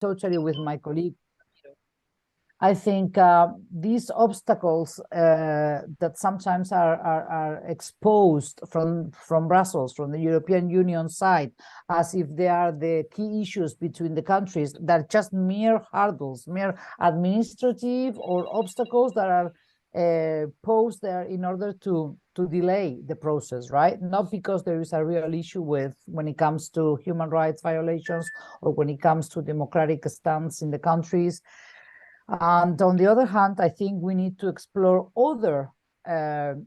totally with my colleague. I think these obstacles that sometimes are exposed from Brussels, from the European Union side, as if they are the key issues between the countries, that are just mere hurdles, mere administrative or obstacles that are posed there in order to delay the process, right? Not because there is a real issue with when it comes to human rights violations or when it comes to democratic stance in the countries. And on the other hand, I think we need to explore other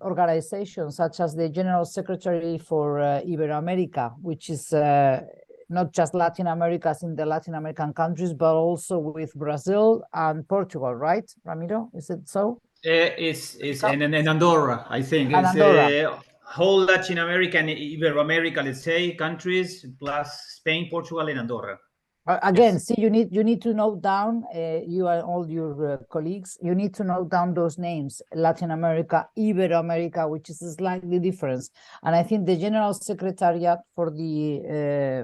organizations, such as the General Secretary for Iberoamerica, which is not just Latin America, as in the Latin American countries, but also with Brazil and Portugal, right, Ramiro? Is it so? It's in Andorra, I think. And it's Andorra. Whole Latin America and Iberoamerica, let's say, countries, plus Spain, Portugal, and Andorra. Again, yes. See, you need to note down, you and all your colleagues, you need to note down those names: Latin America, Iberoamerica, which is a slightly different. And I think the General Secretariat for the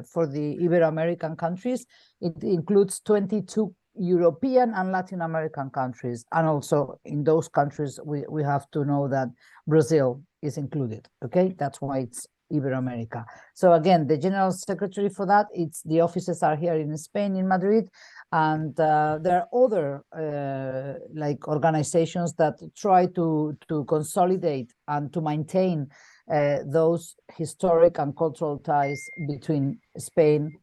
Ibero-American countries, it includes 22 European and Latin American countries. And also in those countries, we have to know that Brazil is included, okay? That's why it's Iberoamerica. So again, the General Secretary for that, the offices are here in Spain, in Madrid, and there are other like organizations that try to consolidate and to maintain those historic and cultural ties between Spain,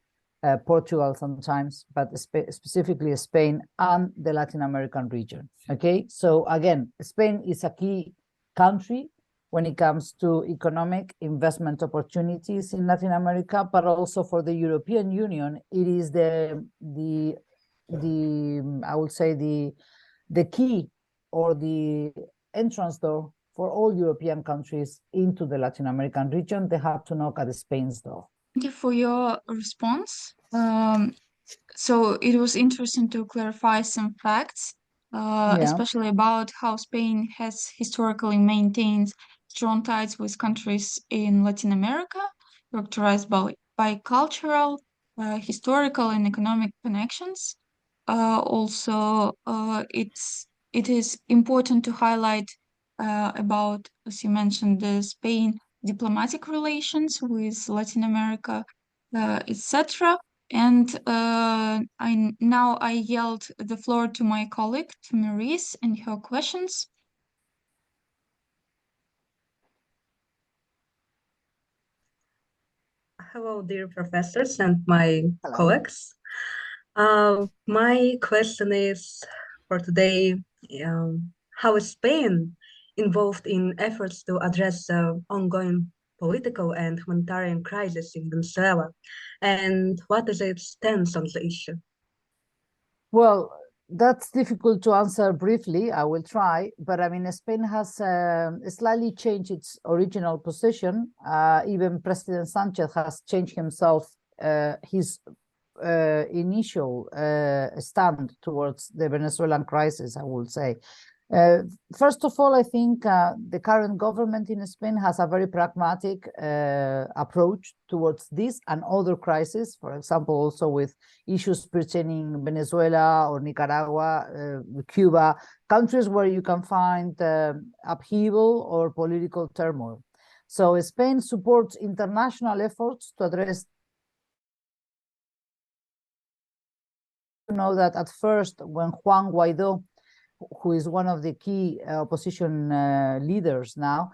Portugal sometimes, but specifically Spain and the Latin American region. Okay, so again, Spain is a key country when it comes to economic investment opportunities in Latin America, but also for the European Union, it is the I would say the key or the entrance door for all European countries into the Latin American region. They have to knock at Spain's door. Thank you for your response. So it was interesting to clarify some facts, especially about how Spain has historically maintained strong ties with countries in Latin America, characterized by cultural, historical, and economic connections. Also, it is important to highlight about, as you mentioned, the Spain diplomatic relations with Latin America, etc. And I yield the floor to my colleague, to Maurice, and her questions. Hello, dear professors and my colleagues. My question is for today, how is Spain involved in efforts to address the ongoing political and humanitarian crisis in Venezuela, and what is its stance on the issue? Well, that's difficult to answer briefly. I will try, but I mean, Spain has slightly changed its original position. Even President Sanchez has changed himself, his initial stand towards the Venezuelan crisis, I would say. First of all, I think the current government in Spain has a very pragmatic approach towards this and other crises, for example, also with issues pertaining Venezuela or Nicaragua, Cuba, countries where you can find upheaval or political turmoil. So Spain supports international efforts to address. You know that at first, when Juan Guaidó, who is one of the key opposition leaders now,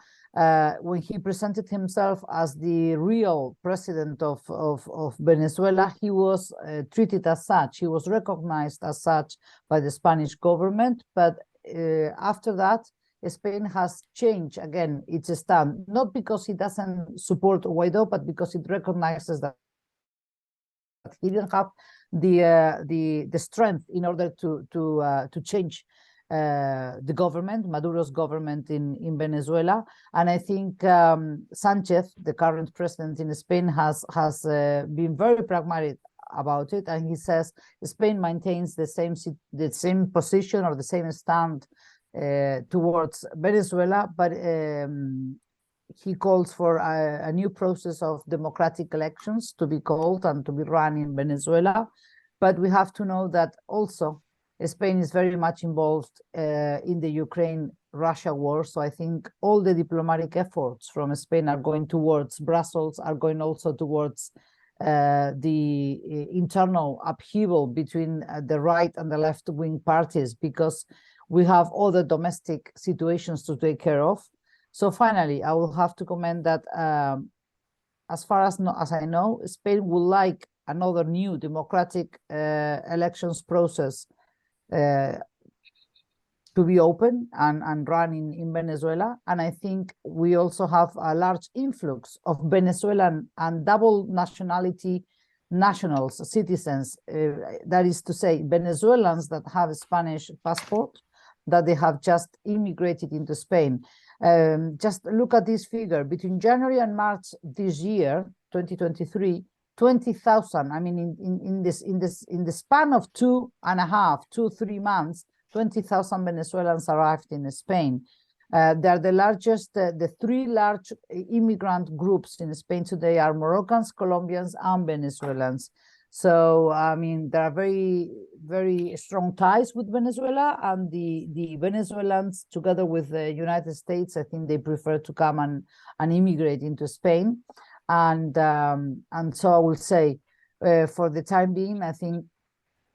when he presented himself as the real president of Venezuela, he was treated as such. He was recognized as such by the Spanish government. But after that, Spain has changed again its stand, not because it doesn't support Guaidó, but because it recognizes that he didn't have the strength in order to change the government, Maduro's government in Venezuela. And I think Sanchez, the current president in Spain, has been very pragmatic about it, and he says Spain maintains the same position or the same stand towards Venezuela, but he calls for a new process of democratic elections to be called and to be run in Venezuela. But we have to know that also Spain is very much involved in the Ukraine-Russia war. So I think all the diplomatic efforts from Spain are going towards Brussels, are going also towards the internal upheaval between the right and the left-wing parties, because we have other domestic situations to take care of. So finally, I will have to comment that as far as I know, Spain would like another new democratic elections process to be open and run in Venezuela. And I think we also have a large influx of Venezuelan and double nationality nationals, citizens, that is to say, Venezuelans that have a Spanish passport, that they have just immigrated into Spain. Just look at this figure. Between January and March this year, 2023, 20,000. I mean, in the span of 2.5-3 months, 20,000 Venezuelans arrived in Spain. They're the largest. The three large immigrant groups in Spain today are Moroccans, Colombians, and Venezuelans. So, I mean, there are very, very strong ties with Venezuela, and the Venezuelans, together with the United States, I think they prefer to come and immigrate into Spain. And so I will say, for the time being, I think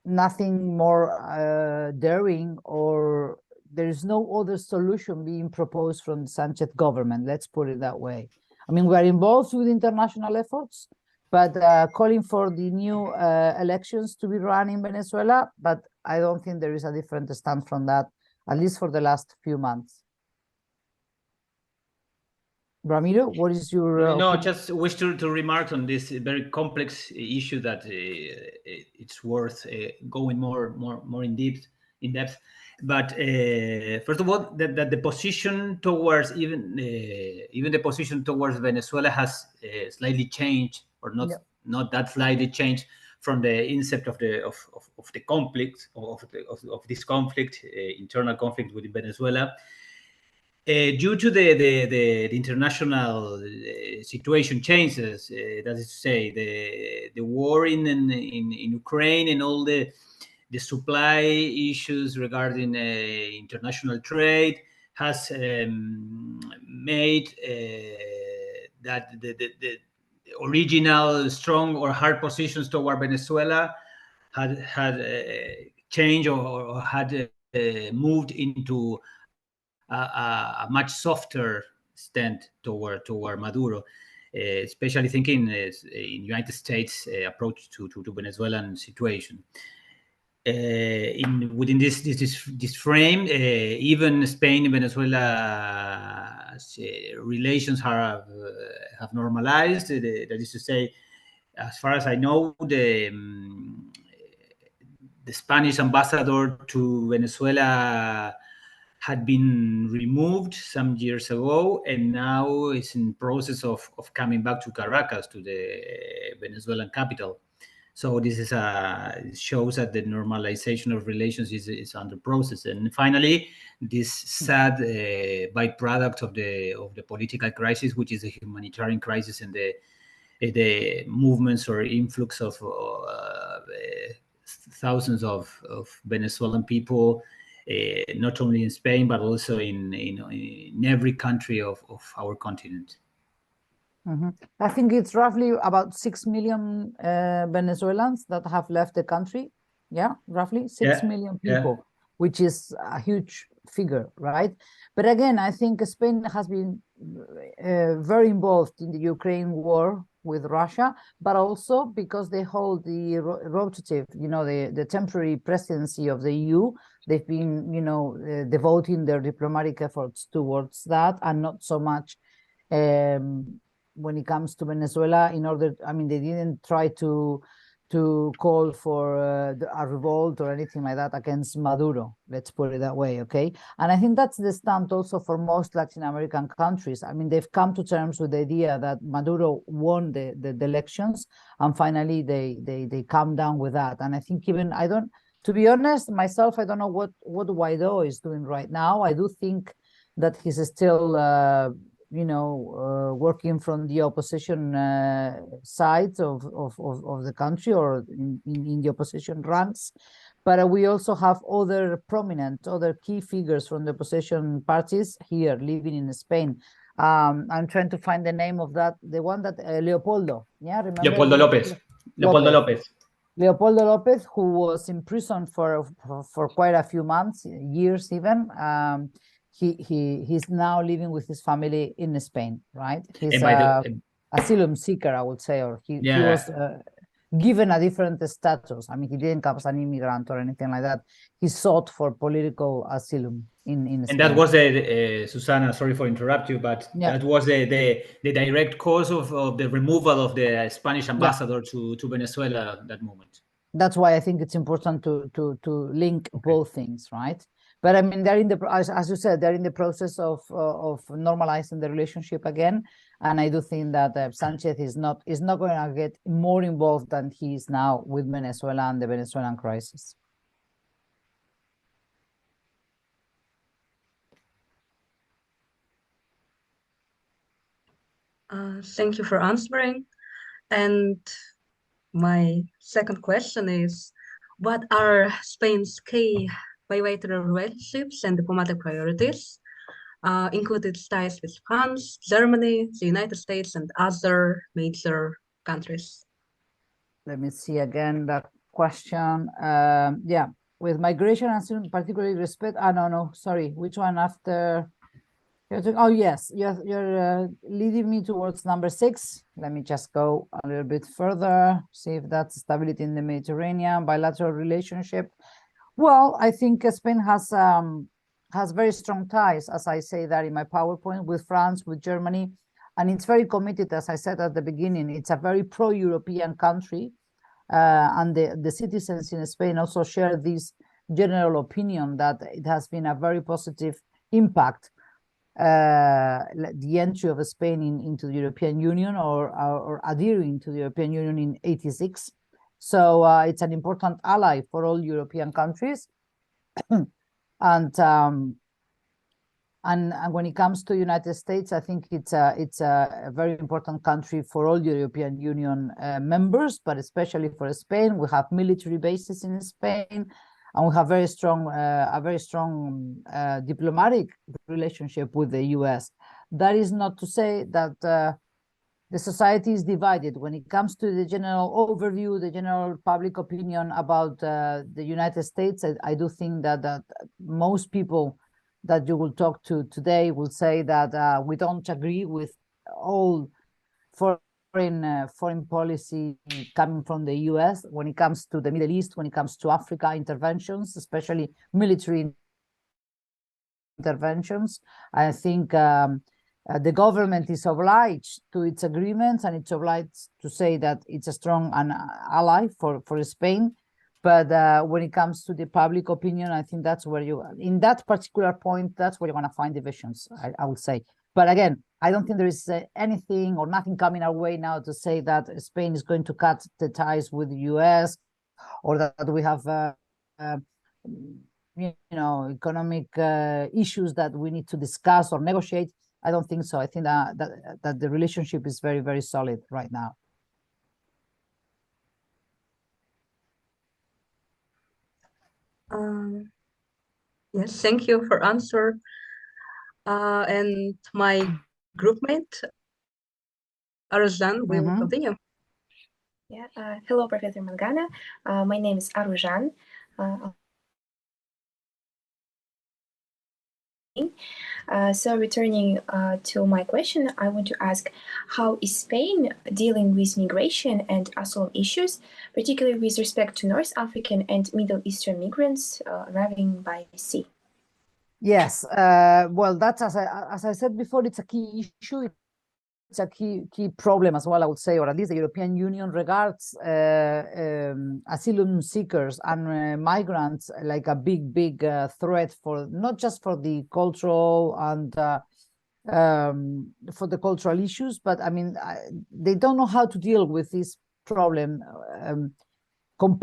nothing more daring, or there is no other solution being proposed from the Sanchez government. Let's put it that way. I mean, we are involved with international efforts, but calling for the new elections to be run in Venezuela, but I don't think there is a different stand from that, at least for the last few months. Ramiro, what is your No, just wish to remark on this very complex issue that it's worth going more in depth. But first of all, that the position towards even the position towards Venezuela has slightly changed, or not that slightly changed, from the incept of the conflict of this conflict, internal conflict within Venezuela. Due to the international situation changes, that is to say, the war in Ukraine and all the supply issues regarding international trade has made that the original strong or hard positions toward Venezuela had changed or had moved into a much softer stand toward Maduro, especially thinking in United States approach to Venezuelan situation. Within this frame, even Spain and Venezuela relations have normalized. That is to say, as far as I know, the Spanish ambassador to Venezuela had been removed some years ago, and now is in process of coming back to Caracas, to the Venezuelan capital. So this is shows that the normalization of relations is under process. And finally, this sad byproduct of the political crisis, which is a humanitarian crisis, and the movements or influx of thousands of Venezuelan people, not only in Spain, but also in every country of our continent. Mm-hmm. I think it's roughly about 6 million Venezuelans that have left the country. Yeah, roughly 6 million people, which is a huge figure, right? But again, I think Spain has been very involved in the Ukraine war with Russia, but also because they hold the rotative, the temporary presidency of the EU. They've been, devoting their diplomatic efforts towards that, and not so much when it comes to Venezuela. They didn't try to call for a revolt or anything like that against Maduro. Let's put it that way, okay? And I think that's the stand also for most Latin American countries. I mean, they've come to terms with the idea that Maduro won the elections, and finally they come down with that. And I think to be honest, myself, I don't know what Guaido is doing right now. I do think that he's still working from the opposition side of the country or in the opposition ranks. But we also have other key figures from the opposition parties here living in Spain. I'm trying to find the name of the one that Leopoldo. Yeah, remember Leopoldo López. Leopoldo López. Leopoldo López, who was in prison for quite a few months, years even. He's now living with his family in Spain, right? He's asylum seeker, I would say, or he was given a different status. I mean, he didn't come as an immigrant or anything like that. He sought for political asylum in Spain. And that was Susana, sorry for interrupt you, but that was the direct cause of the removal of the Spanish ambassador to Venezuela at that moment. That's why I think it's important to link both things, right? But I mean, they're as you said, they're in the process of normalizing the relationship again, and I do think that Sanchez is not going to get more involved than he is now with Venezuela and the Venezuelan crisis. Thank you for answering. And my second question is, what are Spain's key bilateral relationships and diplomatic priorities, including ties with France, Germany, the United States, and other major countries? Let me see again that question. With migration and particularly respect. No, sorry. Which one after? Oh, yes, you're leading me towards number 6. Let me just go a little bit further, see if that's stability in the Mediterranean, bilateral relationship. Well, I think Spain has very strong ties, as I say that in my PowerPoint, with France, with Germany, and it's very committed, as I said at the beginning. It's a very pro-European country, and the citizens in Spain also share this general opinion that it has been a very positive impact, the entry of Spain into the European Union or adhering to the European Union in '86. So it's an important ally for all European countries. And when it comes to the United States, I think it's a very important country for all European Union members, but especially for Spain. We have military bases in Spain, and we have a very strong diplomatic relationship with the US. That is not to say that the society is divided. When it comes to the general overview, the general public opinion about the United States, I do think that most people that you will talk to today will say that we don't agree with all foreign policy coming from the US when it comes to the Middle East, when it comes to Africa interventions, especially military interventions. I think the government is obliged to its agreements, and it's obliged to say that it's a strong ally for Spain. But when it comes to the public opinion, I think that's where in that particular point, that's where you're going to find divisions, I would say. But again, I don't think there is anything or nothing coming our way now to say that Spain is going to cut the ties with the US, or that we have, economic issues that we need to discuss or negotiate. I don't think so. I think that the relationship is very, very solid right now. Yes, thank you for answer. And my groupmate, Aruzhan, will continue. Yeah. Hello, Professor Mangana. My name is Aruzhan. So returning to my question, I want to ask, how is Spain dealing with migration and asylum issues, particularly with respect to North African and Middle Eastern migrants arriving by sea? Yes, well, that's as I said before, it's a key issue. It's a key problem as well, I would say, or at least the European Union regards asylum seekers and migrants like a big threat for not just for the cultural and for the cultural issues, but I mean, they don't know how to deal with this problem.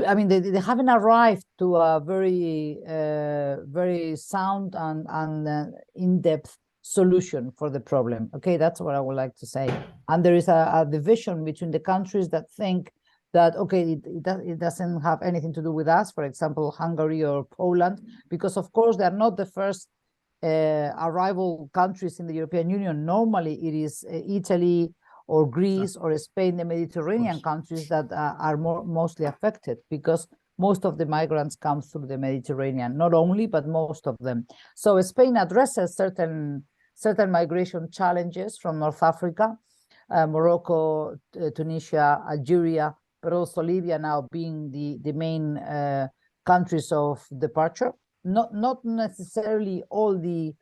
I mean, they haven't arrived to a very sound and in-depth solution for the problem. Okay, that's what I would like to say. And there is a division between the countries that think that, okay, it doesn't have anything to do with us, for example, Hungary or Poland, because of course they are not the first arrival countries in the European Union. Normally it is Italy or Greece or Spain, the Mediterranean countries that are mostly affected, because most of the migrants come through the Mediterranean, not only, but most of them. So Spain addresses certain migration challenges from North Africa, Morocco, Tunisia, Algeria, but also Libya now being the main countries of departure. Not necessarily all the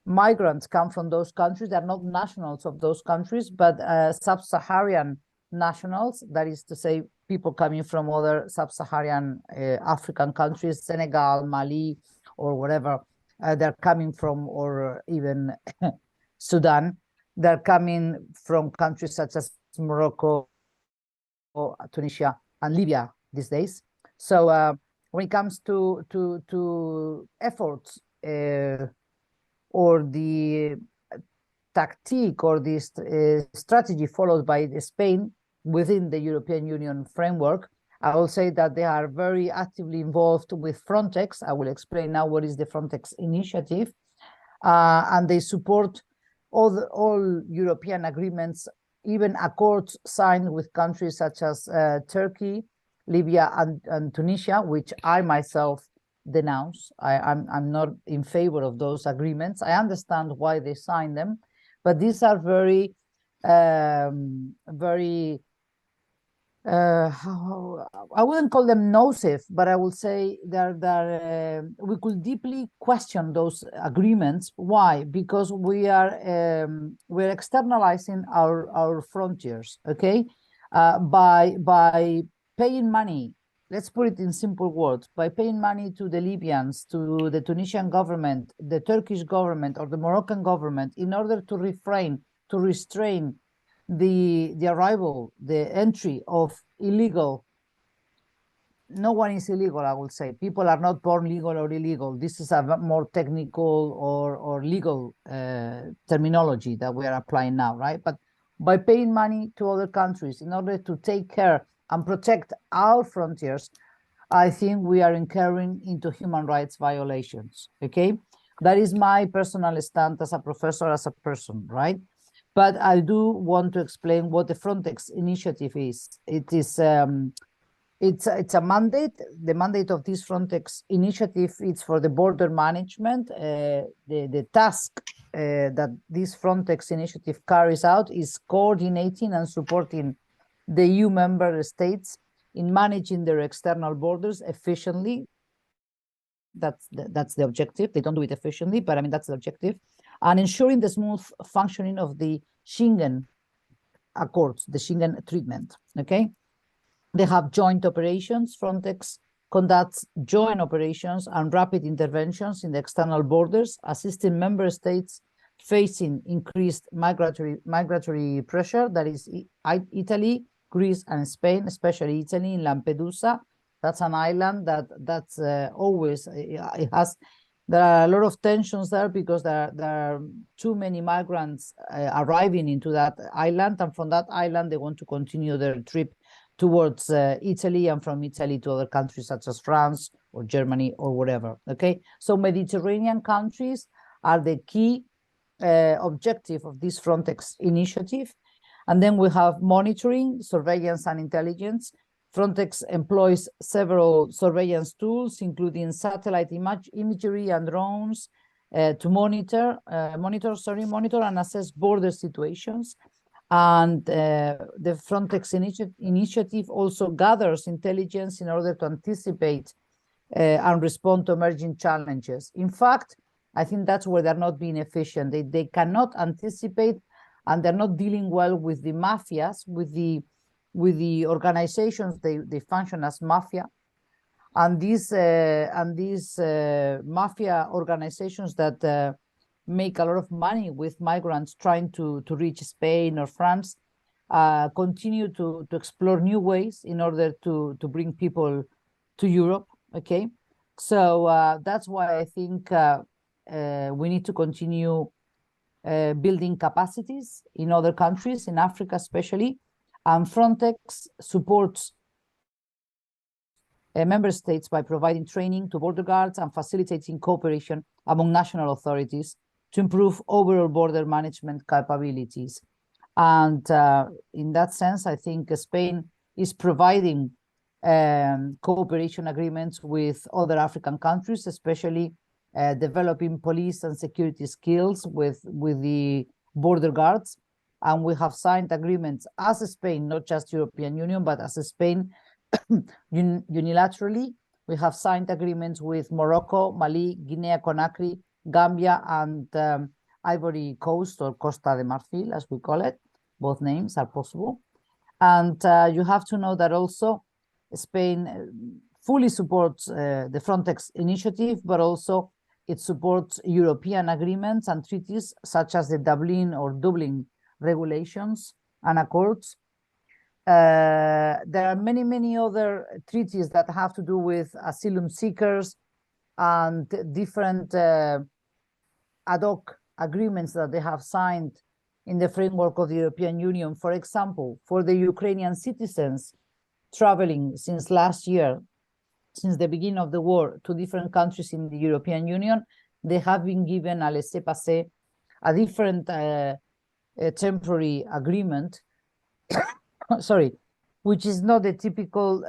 migrants come from those countries. They're not nationals of those countries, but sub-Saharan nationals, that is to say, people coming from other sub-Saharan African countries, Senegal, Mali, or whatever they're coming from, or even Sudan. They're coming from countries such as Morocco, Tunisia, and Libya these days. So when it comes to efforts or the tactic or this strategy followed by Spain within the European Union framework, I will say that they are very actively involved with Frontex. I will explain now what is the Frontex initiative, and they support all European agreements, even accords signed with countries such as Turkey, Libya, and Tunisia, which I myself denounce. I'm not in favor of those agreements. I understand why they signed them, but these are very I wouldn't call them nocive, but I will say that we could deeply question those agreements. Why? Because we're externalizing our frontiers, okay, by paying money. Let's put it in simple words: by paying money to the Libyans, to the Tunisian government, the Turkish government, or the Moroccan government, in order to restrain the arrival, the entry of illegal. No one is illegal, I will say. People are not born legal or illegal. This is a more technical or legal terminology that we are applying now, right? But by paying money to other countries in order to take care and protect our frontiers, I think we are incurring into human rights violations, okay? That is my personal stand as a professor, as a person, right? But I do want to explain what the Frontex initiative is. It is it's a mandate. The mandate of this Frontex initiative is for the border management. The task that this Frontex initiative carries out is coordinating and supporting the EU member states in managing their external borders efficiently. That's the objective. They don't do it efficiently, but I mean, that's the objective. And ensuring the smooth functioning of the Schengen Accords, the Schengen treatment, okay? They have joint operations. Frontex conducts joint operations and rapid interventions in the external borders, assisting member states facing increased migratory pressure, that is Italy, Greece, and Spain, especially Italy in Lampedusa. That's an island that's always, there are a lot of tensions there because there are too many migrants arriving into that island, and from that island they want to continue their trip towards Italy, and from Italy to other countries such as France or Germany or whatever, okay? So Mediterranean countries are the key objective of this Frontex initiative. And then we have monitoring, surveillance, and intelligence. Frontex employs several surveillance tools, including satellite imagery and drones, to monitor and assess border situations. And the Frontex initiative also gathers intelligence in order to anticipate and respond to emerging challenges. In fact, I think that's where they're not being efficient. They cannot anticipate, and they're not dealing well with the mafias, with the organizations. They function as mafia, and these mafia organizations that make a lot of money with migrants trying to reach Spain or France continue to explore new ways in order to bring people to Europe, okay? So that's why I think we need to continue building capacities in other countries, in Africa especially, and Frontex supports member states by providing training to border guards and facilitating cooperation among national authorities to improve overall border management capabilities. And in that sense, I think Spain is providing cooperation agreements with other African countries, especially developing police and security skills with the border guards. And we have signed agreements as Spain, not just European Union, but as Spain unilaterally. We have signed agreements with Morocco, Mali, Guinea-Conakry, Gambia, and Ivory Coast, or Costa de Marfil, as we call it. Both names are possible. And you have to know that also Spain fully supports the Frontex initiative, but also it supports European agreements and treaties such as the Dublin regulations and accords. There are many other treaties that have to do with asylum seekers and different ad hoc agreements that they have signed in the framework of the European Union. For example, for the Ukrainian citizens traveling since last year, since the beginning of the war, to different countries in the European Union, they have been given a laissez-passer, a different temporary agreement, sorry, which is not the typical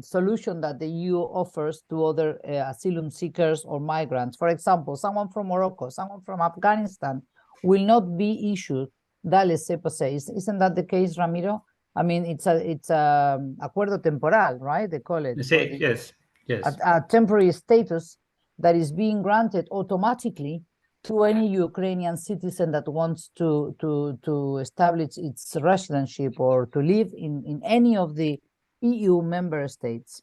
solution that the EU offers to other asylum seekers or migrants. For example, someone from Morocco, someone from Afghanistan will not be issued that laissez-passer. Isn't that the case, Ramiro? I mean, it's a acuerdo temporal, right? They call it. Yes. A temporary status that is being granted automatically to any Ukrainian citizen that wants to establish its residency or to live in any of the EU member states.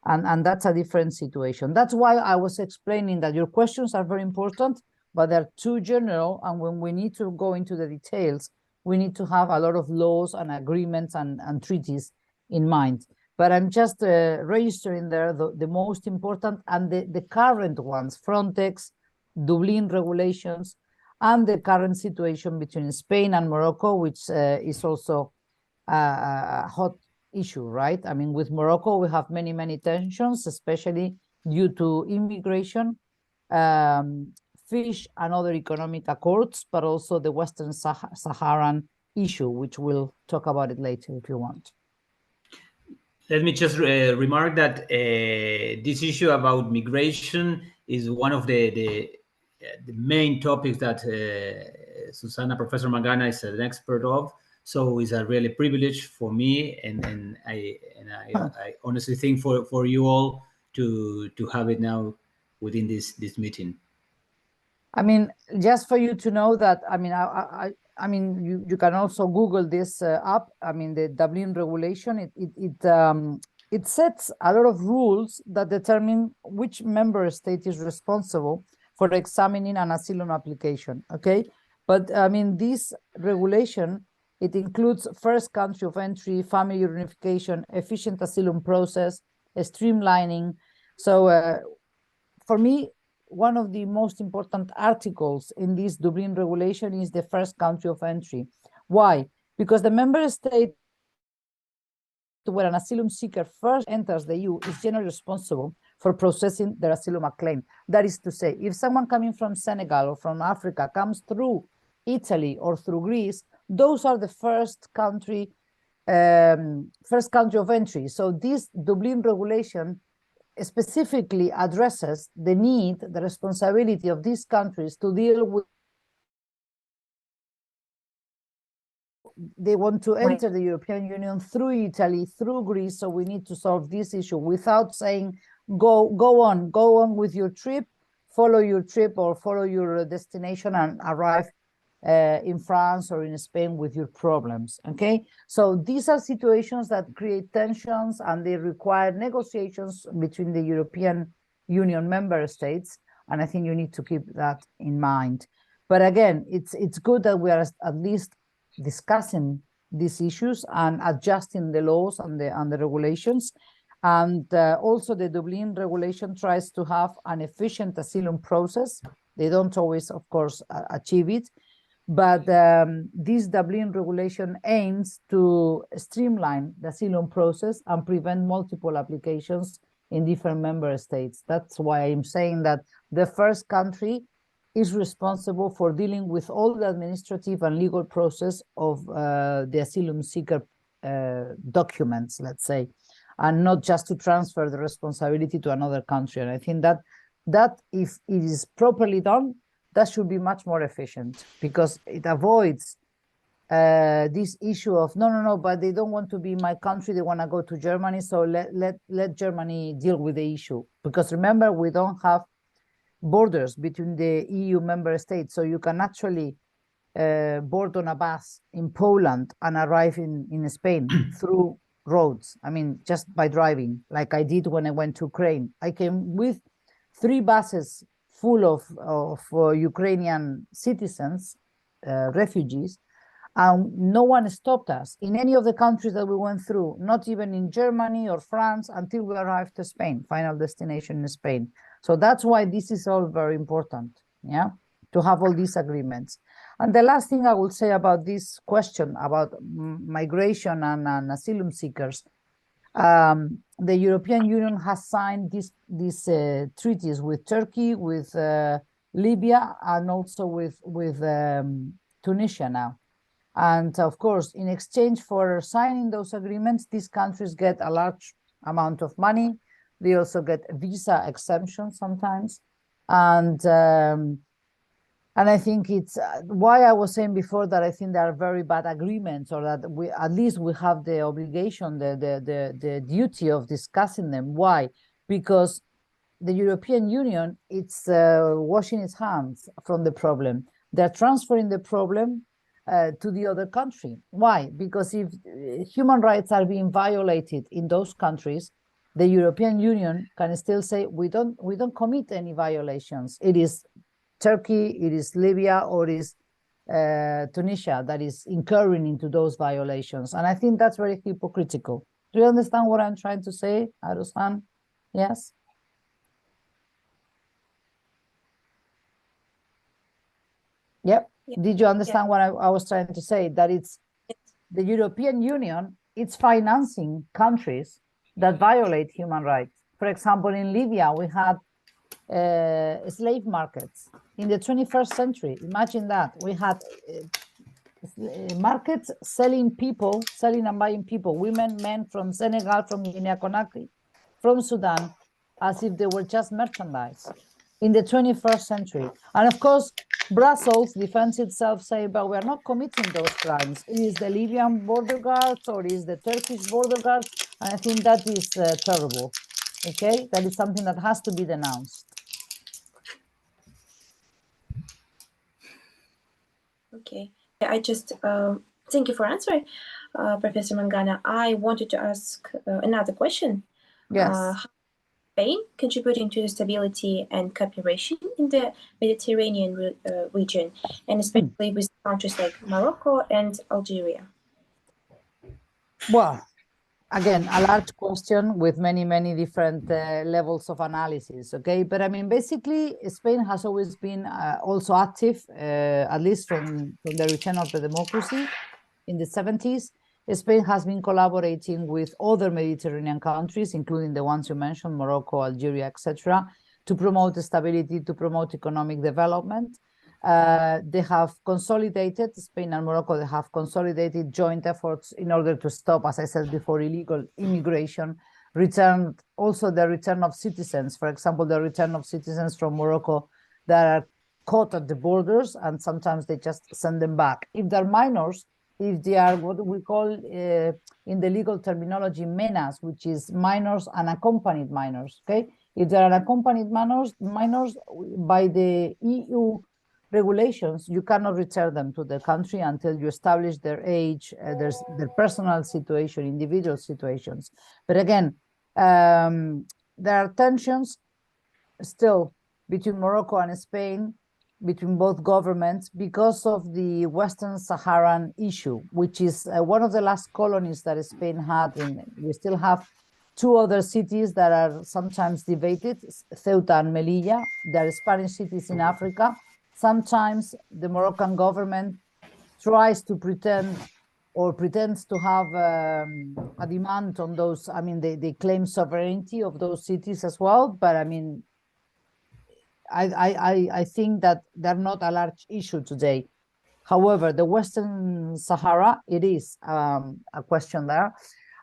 And that's a different situation. That's why I was explaining that your questions are very important, but they're too general. And when we need to go into the details, we need to have a lot of laws and agreements and treaties in mind. But I'm just registering there the most important and the current ones, Frontex, Dublin regulations, and the current situation between Spain and Morocco, which is also a hot issue, right? I mean, with Morocco, we have many tensions, especially due to immigration, fish and other economic accords, but also the Western Saharan issue, which we'll talk about it later if you want. Let me just remark that this issue about migration is one of the main topics that Susana, Professor Mangana, is an expert of. So it's a really privilege for me, and I honestly think for you all to have it now within this meeting. I mean, just for you to know that, I mean, you can also Google this up. I mean, the Dublin regulation, it sets a lot of rules that determine which member state is responsible for examining an asylum application, okay? But I mean, this regulation, it includes first country of entry, family reunification, efficient asylum process, streamlining. So for me, one of the most important articles in this Dublin regulation is the first country of entry. Why? Because the member state where an asylum seeker first enters the EU is generally responsible for processing their asylum claim. That is to say, if someone coming from Senegal or from Africa comes through Italy or through Greece, those are the first country of entry. So this Dublin regulation specifically addresses the need, the responsibility of these countries to deal with. They want to enter the European Union through Italy, through Greece, so we need to solve this issue without saying, go on with your trip, follow your trip or follow your destination and arrive in France or in Spain with your problems, okay? So these are situations that create tensions and they require negotiations between the European Union member states, and I think you need to keep that in mind. But again, it's good that we are at least discussing these issues and adjusting the laws and the regulations. And also the Dublin regulation tries to have an efficient asylum process They don't always, of course, achieve it. But this Dublin regulation aims to streamline the asylum process and prevent multiple applications in different member states. That's why I'm saying that the first country is responsible for dealing with all the administrative and legal process of the asylum seeker documents, let's say, and not just to transfer the responsibility to another country. And I think that if it is properly done, that should be much more efficient, because it avoids this issue of no, but they don't want to be in my country, they want to go to Germany, so let Germany deal with the issue. Because remember, we don't have borders between the EU member states, so you can actually board on a bus in Poland and arrive in Spain through roads. I mean, just by driving, like I did when I went to Ukraine. I came with 3 buses full of Ukrainian citizens, refugees, and no one stopped us in any of the countries that we went through, not even in Germany or France, until we arrived to Spain, final destination in Spain. So that's why this is all very important, yeah, to have all these agreements. And the last thing I will say about this question about migration and asylum seekers, the European Union has signed these treaties with Turkey, with Libya, and also with Tunisia now. And of course, in exchange for signing those agreements, these countries get a large amount of money. They also get visa exemption sometimes. And I think it's why I was saying before that I think there are very bad agreements, or that we at least we have the obligation, the duty of discussing them. Why? Because the European Union, it's washing its hands from the problem. They're transferring the problem to the other country. Why? Because if human rights are being violated in those countries, the European Union can still say we don't commit any violations. It is Turkey, it is Libya, or it is Tunisia that is incurring into those violations. And I think that's very hypocritical. Do you understand what I'm trying to say, Arusan? Yes? Yep. Yeah. Did you understand what I was trying to say? That it's the European Union, it's financing countries that violate human rights. For example, in Libya, we had slave markets in the 21st century. Imagine that. We had markets selling and buying people, women, men from Senegal, from Guinea-Conakry, from Sudan, as if they were just merchandise in the 21st century. And of course, Brussels defends itself, saying, but we're not committing those crimes. It is the Libyan border guards, or it is the Turkish border guards. And I think that is terrible. Okay, that is something that has to be denounced. Okay, I just thank you for answering, Professor Mangana. I wanted to ask another question. Yes. How Spain contributing to the stability and cooperation in the Mediterranean region, and especially with countries like Morocco and Algeria? Well, again, a large question with many, many different levels of analysis, okay? But I mean, basically, Spain has always been also active, at least from the return of the democracy in the 70s. Spain has been collaborating with other Mediterranean countries, including the ones you mentioned, Morocco, Algeria, etc., to promote stability, to promote economic development. They have consolidated, Spain and Morocco, they have consolidated joint efforts in order to stop, as I said before, illegal immigration, also the return of citizens, for example, the return of citizens from Morocco that are caught at the borders, and sometimes they just send them back. If they're minors, if they are what we call in the legal terminology MENAs, which is minors and accompanied minors, okay? If they are accompanied minors, by the EU regulations, you cannot return them to the country until you establish their age, their personal situation, individual situations. But again, there are tensions still between Morocco and Spain, between both governments, because of the Western Saharan issue, which is one of the last colonies that Spain had. We still have two other cities that are sometimes debated, Ceuta and Melilla. They are Spanish cities in Africa. Sometimes the Moroccan government tries to pretends to have a demand on those. I mean, they claim sovereignty of those cities as well, but I mean, I think that they're not a large issue today. However, the Western Sahara, it is a question there.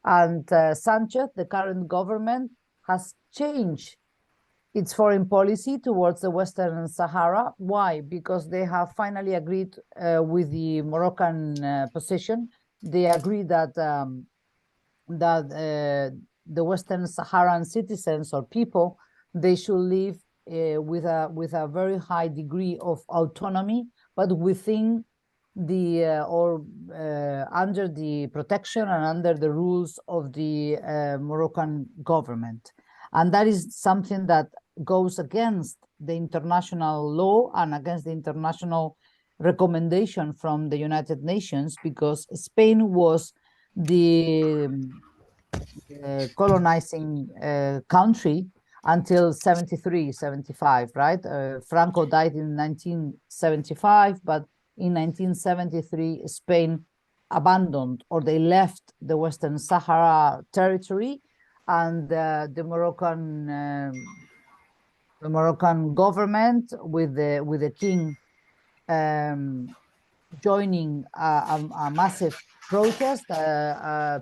And Sanchez, the current government, has changed its foreign policy towards the Western Sahara. Why? Because they have finally agreed with the Moroccan position. They agree that the Western Saharan citizens or people, they should live with a very high degree of autonomy, but within the under the protection and under the rules of the Moroccan government. And that is something that goes against the international law and against the international recommendation from the United Nations, because Spain was the colonizing country until 73, 75, right? Franco died in 1975, but in 1973, Spain abandoned, or they left, the Western Sahara territory, and the Moroccan government with the king joining a massive protest,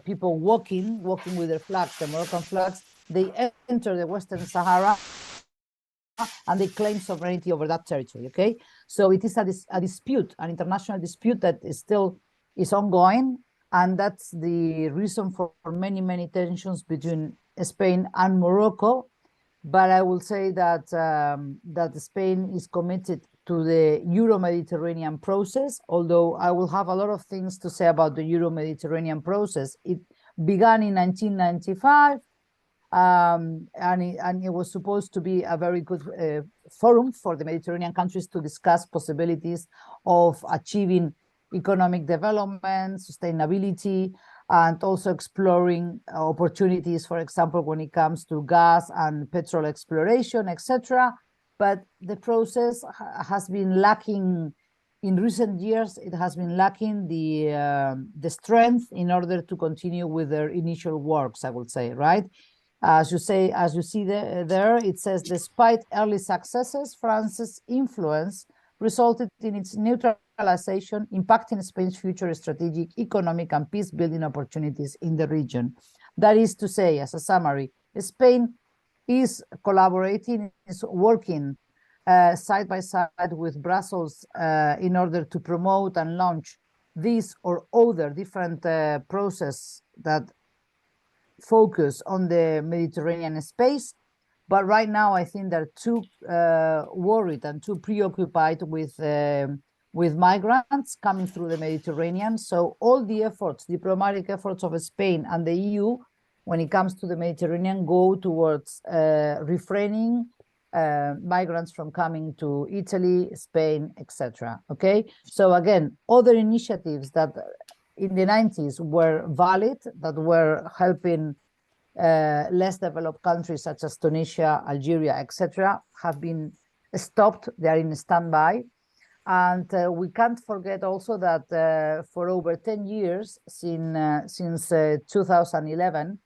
people walking with their flags, the Moroccan flags. They enter the Western Sahara and they claim sovereignty over that territory, okay? So it is a dispute, an international dispute that is ongoing, and that's the reason for many tensions between Spain and Morocco. But I will say that that Spain is committed to the Euro-Mediterranean process, although I will have a lot of things to say about the Euro-Mediterranean process. It began in 1995, and it was supposed to be a very good forum for the Mediterranean countries to discuss possibilities of achieving economic development, sustainability, and also exploring opportunities, for example, when it comes to gas and petrol exploration, etc. But the process has been lacking in recent years. It has been lacking the strength in order to continue with their initial works, I would say, right? As you see there, it says, despite early successes, France's influence resulted in its neutralization, impacting Spain's future strategic, economic, and peace-building opportunities in the region. That is to say, as a summary, Spain is collaborating, is working side by side with Brussels in order to promote and launch this or other different process that focus on the Mediterranean space. But right now, I think they're too worried and too preoccupied with migrants coming through the Mediterranean. So all the efforts, diplomatic efforts of Spain and the EU, when it comes to the Mediterranean, go towards refraining migrants from coming to Italy, Spain, etc. Okay, so again, other initiatives that in the 90s were valid, that were helping less developed countries such as Tunisia, Algeria, etc., have been stopped. They are in standby. And we can't forget also that for over 10 years, since 2011,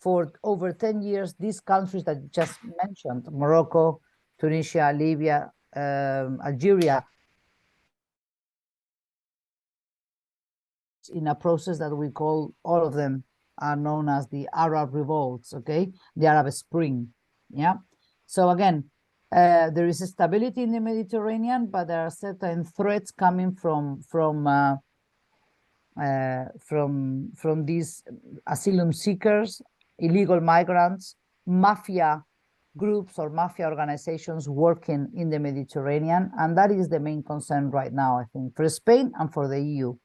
for over 10 years, these countries that you just mentioned, Morocco, Tunisia, Libya, Algeria, in a process that we call, all of them are known as the Arab revolts, okay? The Arab Spring, yeah? So again, there is stability in the Mediterranean, but there are certain threats coming from these asylum seekers, illegal migrants, mafia groups or mafia organizations working in the Mediterranean, and that is the main concern right now, I think, for Spain and for the EU.